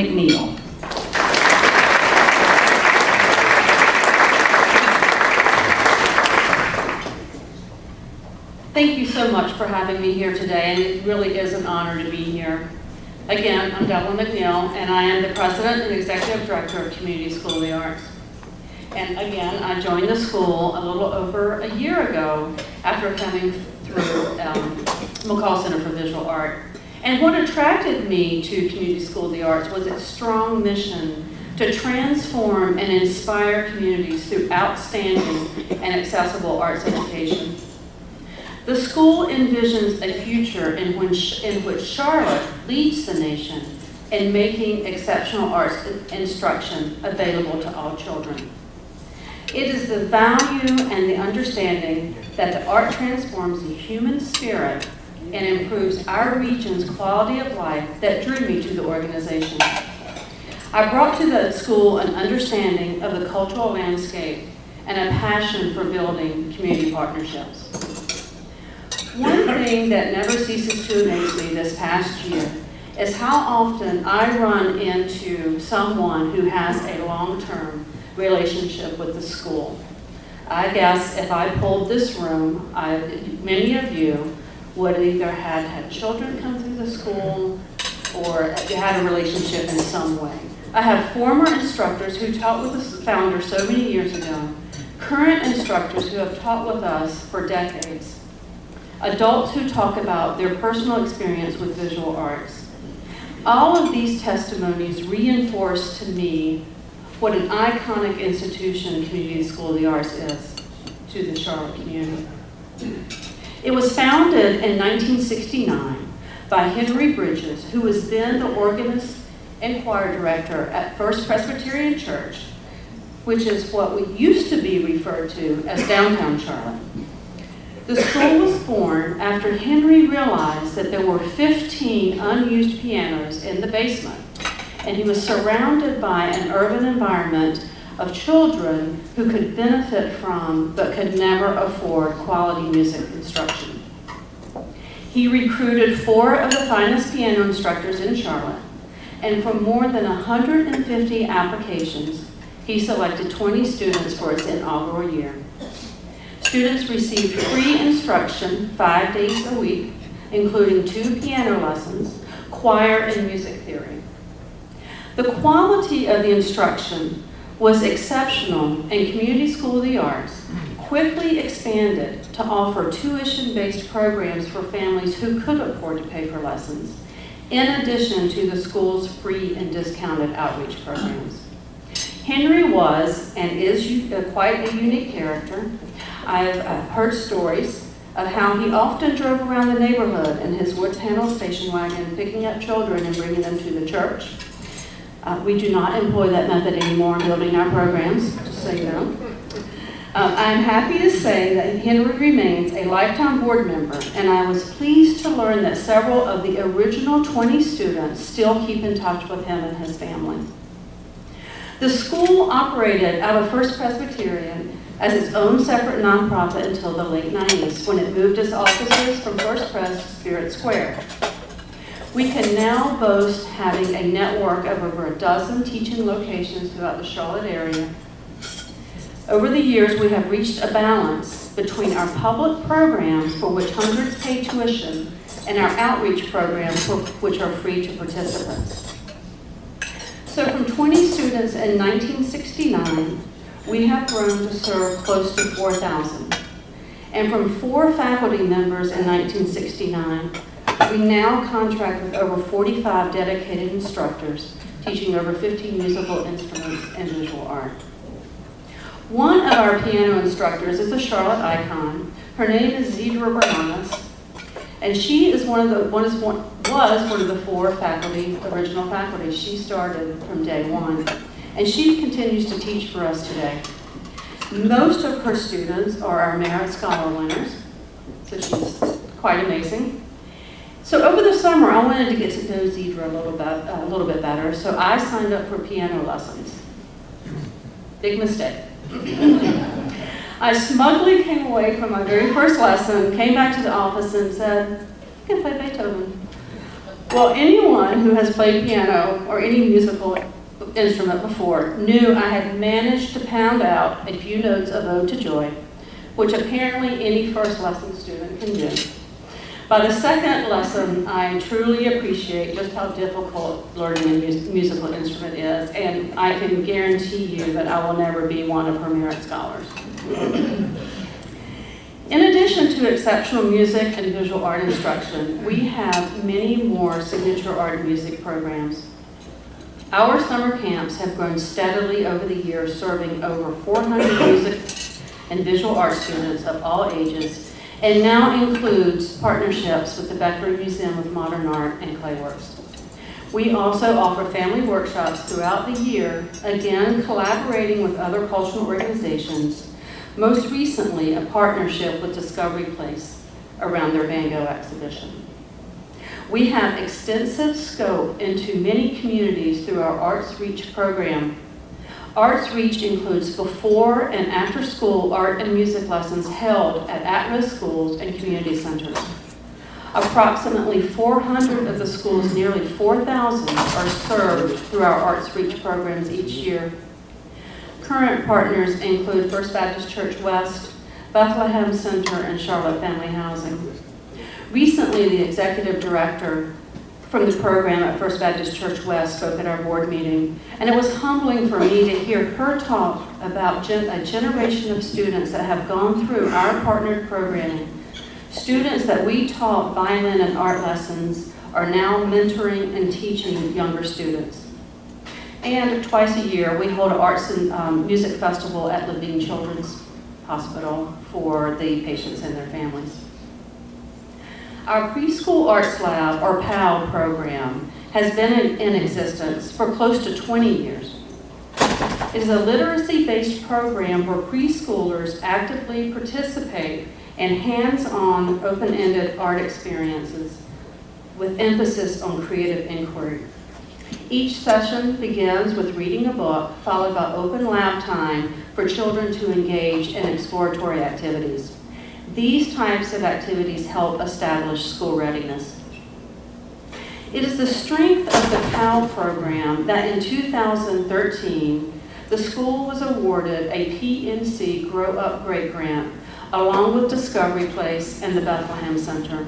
McNeil. Thank you so much for having me here today, and it really is an honor to be here. Again, I'm Devlin McNeil, and I am the President and Executive Director of Community School of the Arts. And again, I joined the school a little over a year ago after coming through McCall Center for Visual Art. And what attracted me to Community School of the Arts was its strong mission to transform and inspire communities through outstanding and accessible arts education. The school envisions a future in which Charlotte leads the nation in making exceptional arts instruction available to all children. It is the value and the understanding that the art transforms the human spirit and improves our region's quality of life that drew me to the organization. I brought to the school an understanding of the cultural landscape and a passion for building community partnerships. One thing that never ceases to amaze me this past year is how often I run into someone who has a long-term relationship with the school. I guess if I pulled this room, many of you would either have had children come through the school or you had a relationship in some way. I have former instructors who taught with the founder so many years ago, current instructors who have taught with us for decades, adults who talk about their personal experience with visual arts. All of these testimonies reinforce to me what an iconic institution Community School of the Arts is to the Charlotte community. It was founded in 1969 by Henry Bridges, who was then the organist and choir director at First Presbyterian Church, which is what we used to be referred to as downtown Charlotte. The school was born after Henry realized that there were 15 unused pianos in the basement, and he was surrounded by an urban environment of children who could benefit from but could never afford quality music instruction. He recruited 4 of the finest piano instructors in Charlotte, and from more than 150 applications, he selected 20 students for its inaugural year. Students received free instruction 5 days a week, including 2 piano lessons, choir, and music theory. The quality of the instruction was exceptional, and Community School of the Arts quickly expanded to offer tuition-based programs for families who could afford to pay for lessons, in addition to the school's free and discounted outreach programs. Henry was and is quite a unique character. I've heard stories of how he often drove around the neighborhood in his wood panel station wagon, picking up children and bringing them to the church. We do not employ that method anymore in building our programs, just so you know. I'm happy to say that Henry remains a lifetime board member, and I was pleased to learn that several of the original 20 students still keep in touch with him and his family. The school operated out of First Presbyterian as its own separate nonprofit until the late 90s, when it moved its offices from First Pres to Spirit Square. We can now boast having a network of over a dozen teaching locations throughout the Charlotte area. Over the years, we have reached a balance between our public programs, for which hundreds pay tuition, and our outreach programs, which are free to participants. So from 20 students in 1969, we have grown to serve close to 4,000. And from 4 faculty members in 1969, we now contract with over 45 dedicated instructors, teaching over 50 musical instruments and visual art. One of our piano instructors is a Charlotte icon. Her name is Zidra Bernanus, and she is was one of the 4 original faculty. She started from day 1, and she continues to teach for us today. Most of her students are our Merit Scholar winners, so she's quite amazing. So over the summer, I wanted to get to know Zidra a little bit better, so I signed up for piano lessons. Big mistake. I smugly came away from my very first lesson, came back to the office and said, I can play Beethoven. Well, anyone who has played piano or any musical instrument before knew I had managed to pound out a few notes of Ode to Joy, which apparently any first lesson student can do. By the second lesson, I truly appreciate just how difficult learning a musical instrument is, and I can guarantee you that I will never be one of her merit scholars. In addition to exceptional music and visual art instruction, we have many more signature art and music programs. Our summer camps have grown steadily over the years, serving over 400 music and visual art students of all ages, and now includes partnerships with the Beckler Museum of Modern Art and Clayworks. We also offer family workshops throughout the year, again collaborating with other cultural organizations, most recently a partnership with Discovery Place around their Van Gogh exhibition. We have extensive scope into many communities through our Arts Reach program. Arts Reach includes before and after school art and music lessons held at at-risk schools and community centers. Approximately 400 of the school's nearly 4,000 are served through our Arts Reach programs each year. Current partners include First Baptist Church West, Bethlehem Center, and Charlotte Family Housing. Recently, the executive director from the program at First Baptist Church West spoke at our board meeting, and it was humbling for me to hear her talk about a generation of students that have gone through our partnered programming. Students that we taught violin and art lessons are now mentoring and teaching younger students. And twice a year, we hold an arts and music festival at Levine Children's Hospital for the patients and their families. Our Preschool Arts Lab, or PAL program, has been in existence for close to 20 years. It is a literacy-based program where preschoolers actively participate in hands-on, open-ended art experiences with emphasis on creative inquiry. Each session begins with reading a book, followed by open lab time for children to engage in exploratory activities. These types of activities help establish school readiness. It is the strength of the PAL program that in 2013, the school was awarded a PNC Grow Up Great Grant, along with Discovery Place and the Bethlehem Center.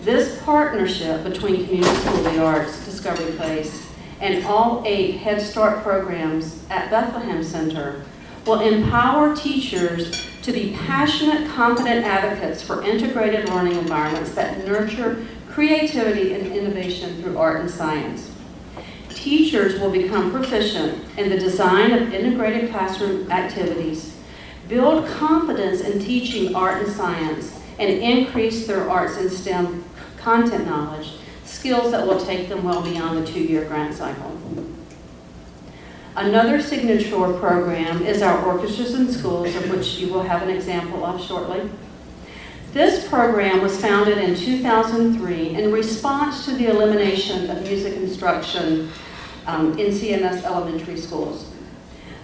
This partnership between Community School of the Arts, Discovery Place, and all 8 Head Start programs at Bethlehem Center will empower teachers to be passionate, competent advocates for integrated learning environments that nurture creativity and innovation through art and science. Teachers will become proficient in the design of integrated classroom activities, build confidence in teaching art and science, and increase their arts and STEM content knowledge, skills that will take them well beyond the 2-year grant cycle. Another signature program is our Orchestras in Schools, of which you will have an example of shortly. This program was founded in 2003 in response to the elimination of music instruction in CMS elementary schools.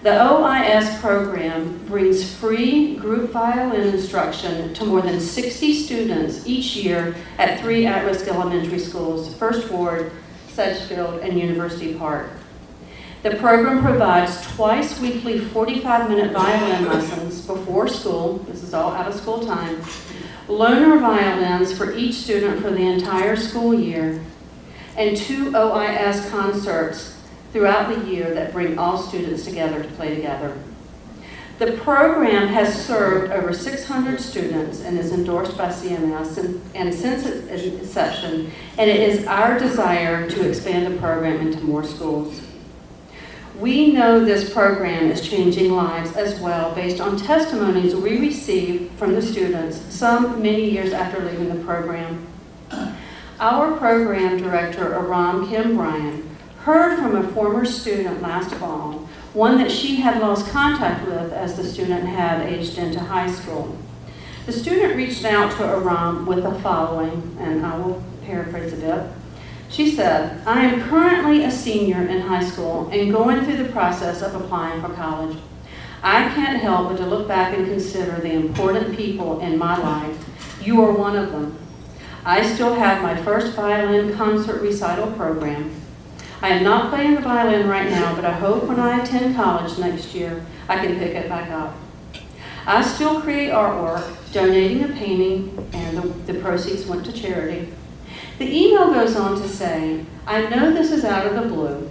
The OIS program brings free group violin instruction to more than 60 students each year at 3 at-risk elementary schools, First Ward, Sedgefield, and University Park. The program provides twice weekly 45-minute violin lessons before school, this is all out of school time, loaner violins for each student for the entire school year, and 2 OIS concerts throughout the year that bring all students together to play together. The program has served over 600 students and is endorsed by CMS and since its inception, and it is our desire to expand the program into more schools. We know this program is changing lives as well based on testimonies we received from the students, some many years after leaving the program. Our program director, Aram Kim Bryan, heard from a former student last fall, one that she had lost contact with as the student had aged into high school. The student reached out to Aram with the following, and I will paraphrase a bit. She said, "I am currently a senior in high school and going through the process of applying for college. I can't help but to look back and consider the important people in my life. You are one of them. I still have my first violin concert recital program. I am not playing the violin right now, but I hope when I attend college next year, I can pick it back up. I still create artwork, donating a painting, and the proceeds went to charity. The email goes on to say, I know this is out of the blue,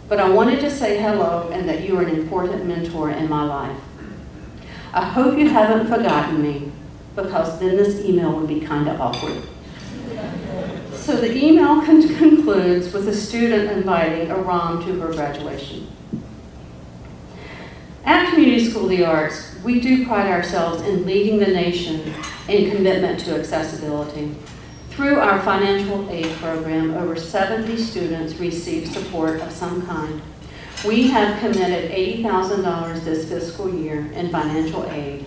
but I wanted to say hello and that you are an important mentor in my life. I hope you haven't forgotten me, because then this email would be kind of awkward. So the email concludes with a student inviting a ROM to her graduation. At Community School of the Arts, we do pride ourselves in leading the nation in commitment to accessibility. Through our financial aid program, over 70 students receive support of some kind. We have committed $80,000 this fiscal year in financial aid,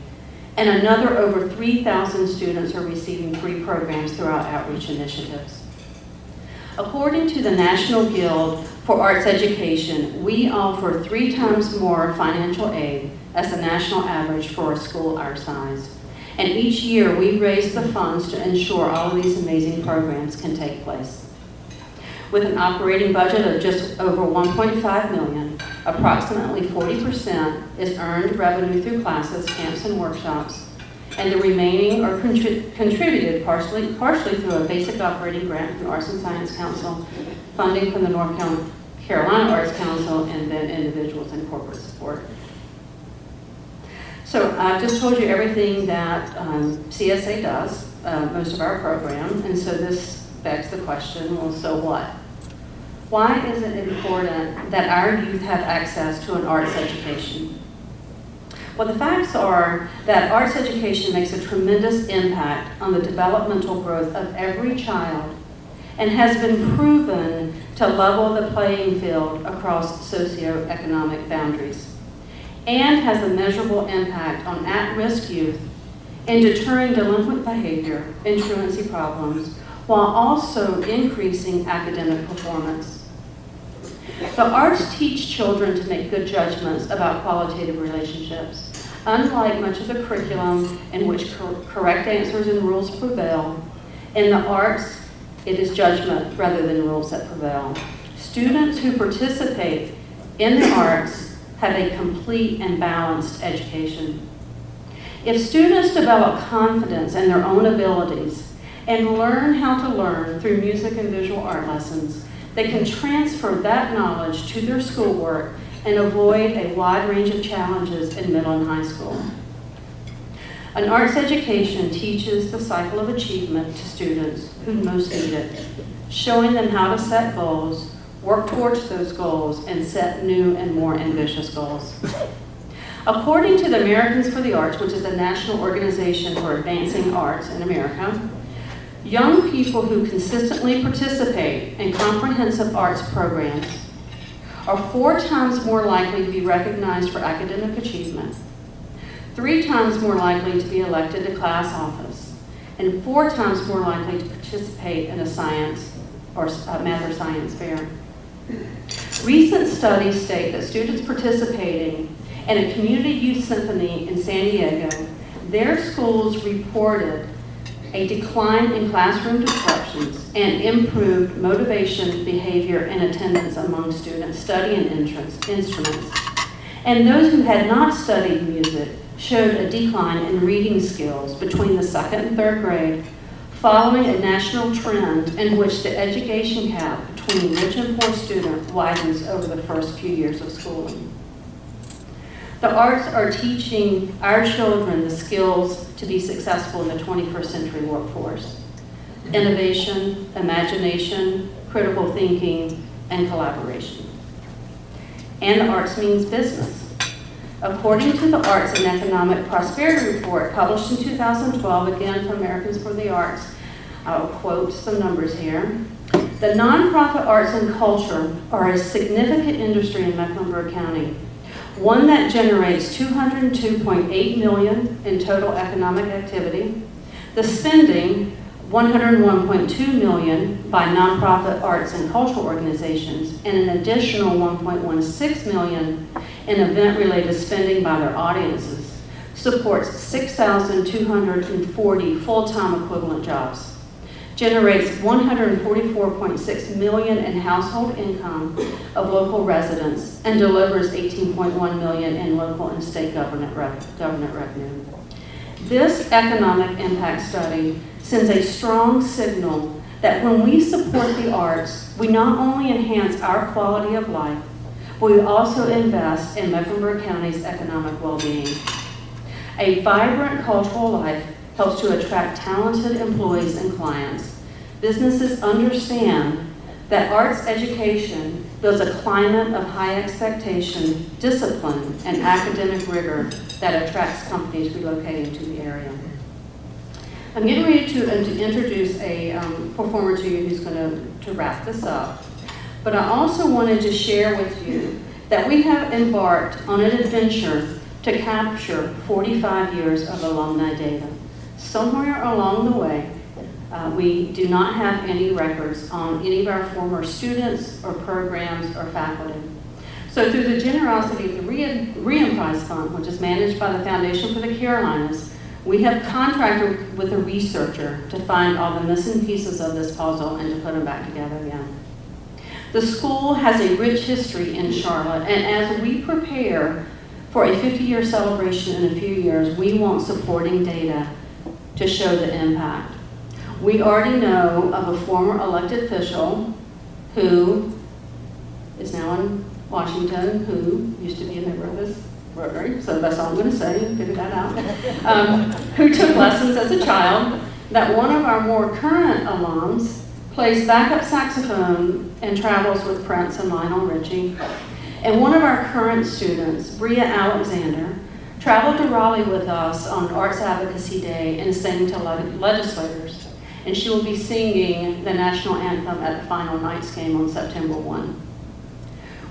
and another over 3,000 students are receiving free programs through our outreach initiatives. According to the National Guild for Arts Education, we offer 3 times more financial aid as the national average for a school our size. And each year we raise the funds to ensure all of these amazing programs can take place. With an operating budget of just over $1.5 million, approximately 40% is earned revenue through classes, camps, and workshops, and the remaining are contributed partially through a basic operating grant from the Arts and Science Council, funding from the North Carolina Arts Council, and then individuals and corporate support. So I've just told you everything that CSA does, most of our program, and so this begs the question, well, so what? Why is it important that our youth have access to an arts education? Well, the facts are that arts education makes a tremendous impact on the developmental growth of every child and has been proven to level the playing field across socioeconomic boundaries, and has a measurable impact on at-risk youth in deterring delinquent behavior and truancy problems, while also increasing academic performance. The arts teach children to make good judgments about qualitative relationships. Unlike much of the curriculum in which correct answers and rules prevail, in the arts, it is judgment rather than rules that prevail. Students who participate in the arts have a complete and balanced education. If students develop confidence in their own abilities and learn how to learn through music and visual art lessons, they can transfer that knowledge to their schoolwork and avoid a wide range of challenges in middle and high school. An arts education teaches the cycle of achievement to students who most need it, showing them how to set goals, work towards those goals, and set new and more ambitious goals. According to the Americans for the Arts, which is a national organization for advancing arts in America, young people who consistently participate in comprehensive arts programs are 4 times more likely to be recognized for academic achievement, 3 times more likely to be elected to class office, and 4 times more likely to participate in a science or math or science fair. Recent studies state that students participating in a community youth symphony in San Diego, their schools reported a decline in classroom disruptions and improved motivation, behavior, and attendance among students studying instruments. And those who had not studied music showed a decline in reading skills between the 2nd and 3rd grade, following a national trend in which the education gap between rich and poor students widens over the first few years of schooling. The arts are teaching our children the skills to be successful in the 21st century workforce: innovation, imagination, critical thinking, and collaboration. And the arts means business. According to the Arts and Economic Prosperity Report published in 2012, again from Americans for the Arts, I'll quote some numbers here. The nonprofit arts and culture are a significant industry in Mecklenburg County, one that generates $202.8 million in total economic activity. The spending, $101.2 million by nonprofit arts and cultural organizations, and an additional $1.16 million in event-related spending by their audiences, supports 6,240 full-time equivalent jobs. generates $144.6 million in household income of local residents and delivers $18.1 million in local and state government revenue. This economic impact study sends a strong signal that when we support the arts, we not only enhance our quality of life, but we also invest in Mecklenburg County's economic well-being. A vibrant cultural life helps to attract talented employees and clients. Businesses understand that arts education builds a climate of high expectation, discipline, and academic rigor that attracts companies relocating to the area. I'm getting ready to introduce a performer to you who's going to wrap this up. But I also wanted to share with you that we have embarked on an adventure to capture 45 years of alumni data. Somewhere along the way, we do not have any records on any of our former students or programs or faculty. So through the generosity of the Reemprise Fund, which is managed by the Foundation for the Carolinas, we have contracted with a researcher to find all the missing pieces of this puzzle and to put them back together again. The school has a rich history in Charlotte, and as we prepare for a 50-year celebration in a few years, we want supporting data to show the impact. We already know of a former elected official who is now in Washington, who used to be a member of this Rotary, so that's all I'm going to say, figure that out, who took lessons as a child, that one of our more current alums plays backup saxophone and travels with Prince and Lionel Richie. And one of our current students, Bria Alexander, traveled to Raleigh with us on Arts Advocacy Day and sang to legislators. And she will be singing the national anthem at the final Knights game on September 1.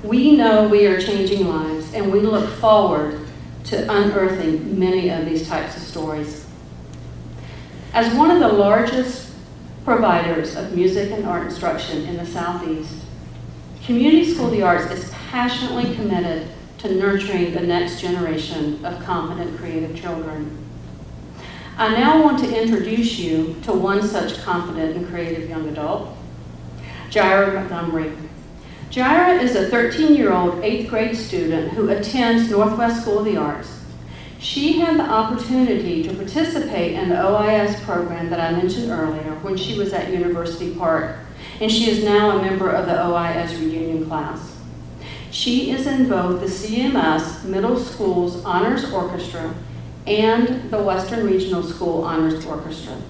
We know we are changing lives, and we look forward to unearthing many of these types of stories. As one of the largest providers of music and art instruction in the Southeast, Community School of the Arts is passionately committed to nurturing the next generation of competent, creative children. I now want to introduce you to one such competent and creative young adult, Jaira Montgomery. Jaira is a 13-year-old 8th grade student who attends Northwest School of the Arts. She had the opportunity to participate in the OIS program that I mentioned earlier when she was at University Park, and she is now a member of the OIS reunion class. She is in both the CMS Middle School's Honors Orchestra and the Western Regional School Honors Orchestra.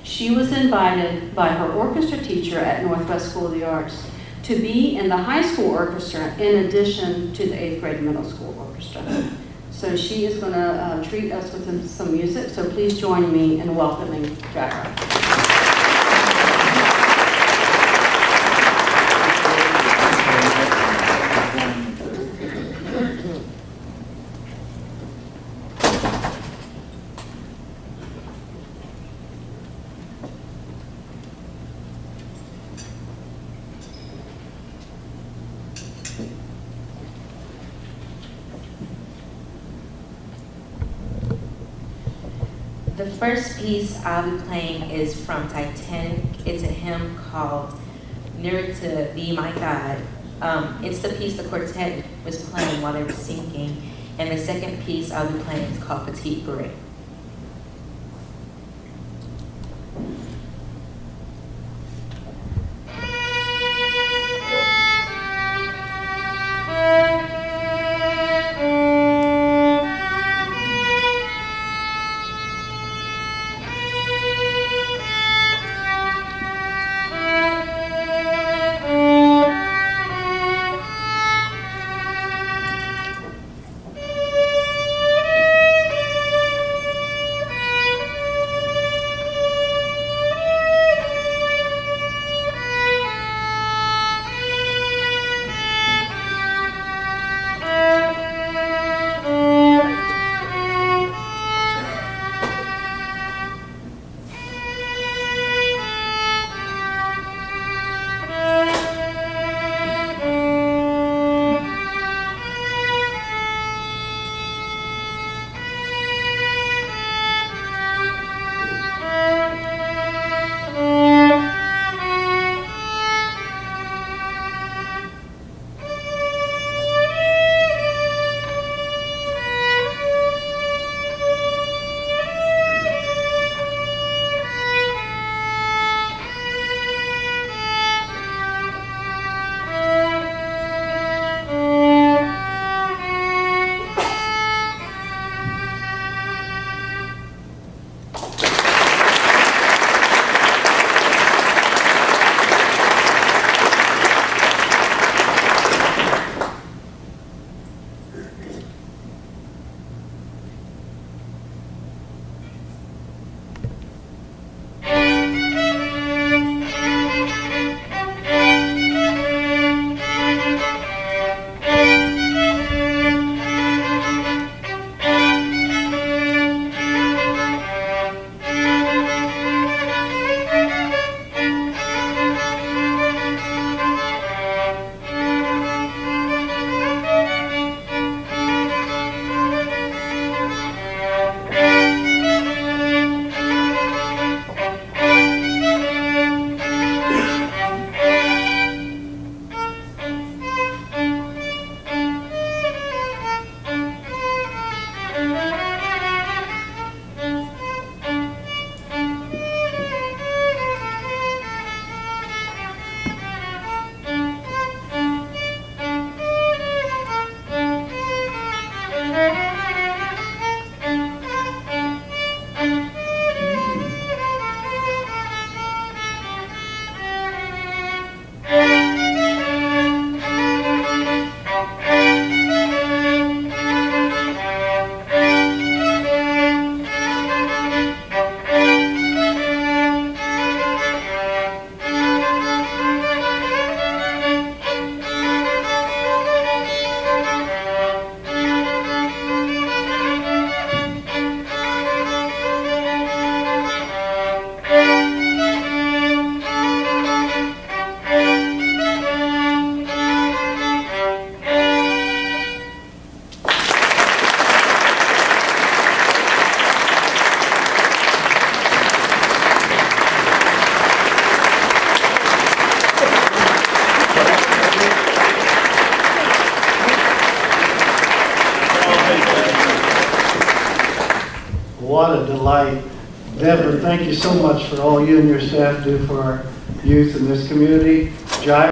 She was invited by her orchestra teacher at Northwest School of the Arts to be in the high school orchestra in addition to the 8th grade middle school orchestra. So she is going to treat us with some music, so please join me in welcoming Jaira. The first piece I'll be playing is from Titanic. It's a hymn called Nearer to Thee, My God. It's the piece the quartet was playing while they were singing. And the second piece I'll be playing is called Petite Beret. what a delight. Devlin, thank you so much for all you and your staff do for our youth in this community. Jai